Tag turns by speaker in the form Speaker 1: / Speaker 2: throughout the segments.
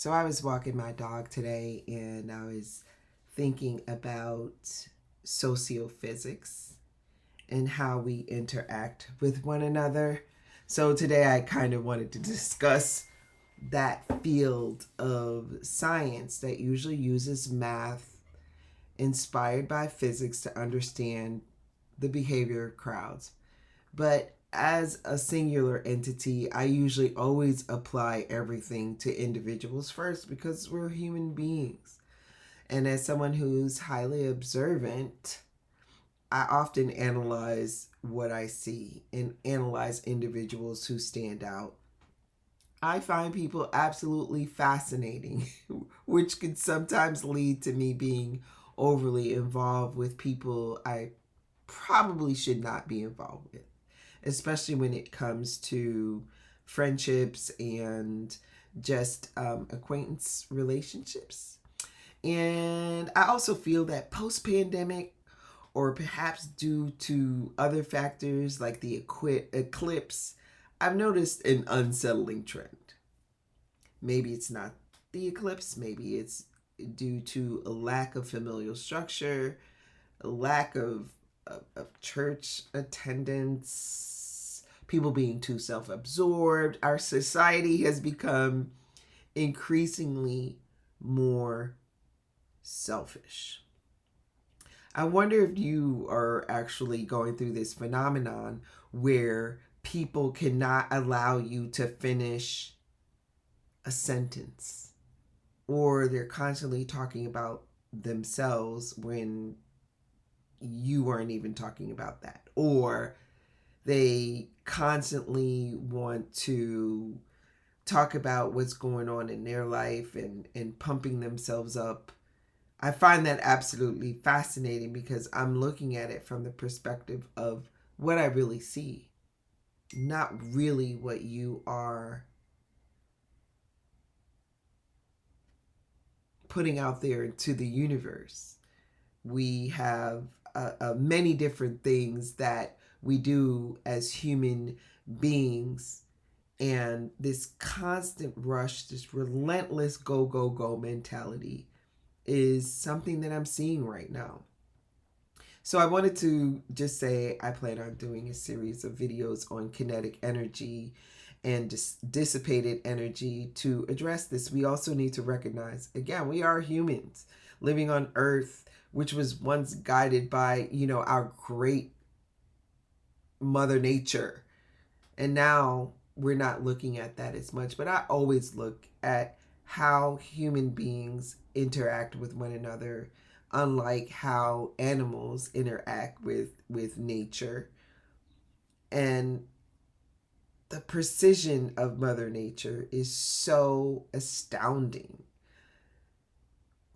Speaker 1: So I was walking my dog today and I was thinking about sociophysics and how we interact with one another. So today I kind of wanted to discuss that field of science that usually uses math inspired by physics to understand the behavior of crowds. But as a singular entity, I usually always apply everything to individuals first because we're human beings. And as someone who's highly observant, I often analyze what I see and analyze individuals who stand out. I find people absolutely fascinating, which could sometimes lead to me being overly involved with people I probably should not be involved with, especially when it comes to friendships and just acquaintance relationships. And I also feel that post pandemic, or perhaps due to other factors like the eclipse, I've noticed an unsettling trend. Maybe it's not the eclipse, maybe it's due to a lack of familial structure, a lack of church attendance, people being too self absorbed. Our society has become increasingly more selfish. I wonder if you are actually going through this phenomenon where people cannot allow you to finish a sentence, or they're constantly talking about themselves when you weren't even talking about that, or they constantly want to talk about what's going on in their life and pumping themselves up. I find that absolutely fascinating because I'm looking at it from the perspective of what I really see, not really what you are putting out there into the universe. We have many different things that we do as human beings, and this constant rush, this relentless go, go, go mentality is something that I'm seeing right now. So I wanted to just say I plan on doing a series of videos on kinetic energy and dissipated energy to address this. We also need to recognize, again, we are humans living on Earth, which was once guided by, our great Mother Nature. And now we're not looking at that as much. But I always look at how human beings interact with one another, unlike how animals interact with nature. And the precision of Mother Nature is so astounding.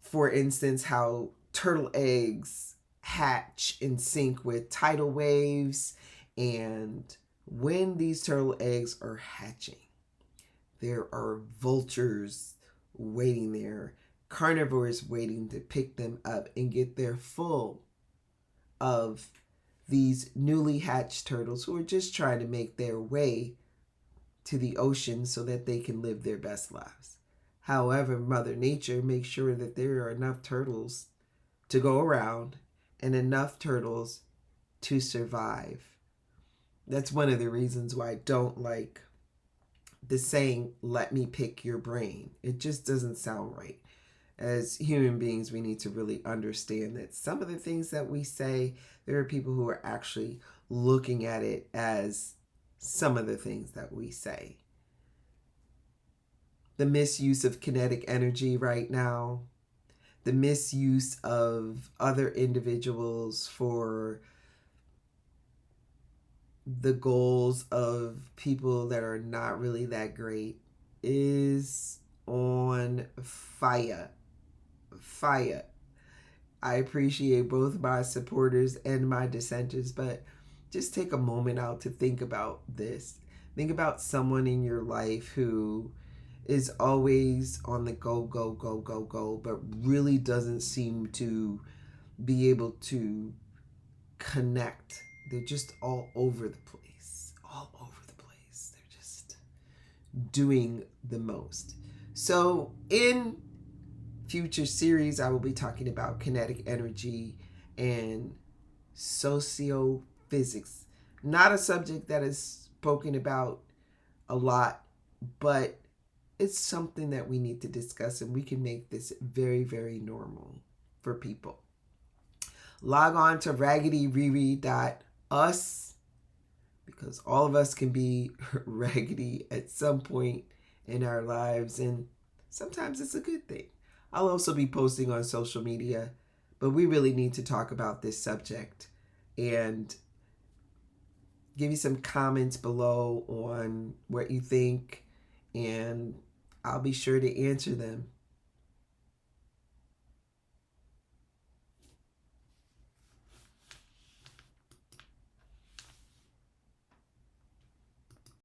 Speaker 1: For instance, how turtle eggs hatch in sync with tidal waves, and when these turtle eggs are hatching, there are vultures waiting there, carnivores waiting to pick them up and get their full of these newly hatched turtles who are just trying to make their way to the ocean so that they can live their best lives. However, Mother Nature makes sure that there are enough turtles to go around and enough turtles to survive. That's one of the reasons why I don't like the saying, let me pick your brain. It just doesn't sound right. As human beings, we need to really understand that some of the things that we say, there are people who are actually looking at it as some of the things that we say. The misuse of kinetic energy right now, the misuse of other individuals for the goals of people that are not really that great is on fire. Fire. I appreciate both my supporters and my dissenters, but just take a moment out to think about this. Think about someone in your life who is always on the go, go, go, go, go, but really doesn't seem to be able to connect. They're just all over the place. All over the place. They're just doing the most. So, in future series, I will be talking about kinetic energy and sociophysics. Not a subject that is spoken about a lot, but it's something that we need to discuss, and we can make this very, very normal for people. Log on to raggedyreread.us because all of us can be raggedy at some point in our lives, and sometimes it's a good thing. I'll also be posting on social media, but we really need to talk about this subject and give you some comments below on what you think, and I'll be sure to answer them.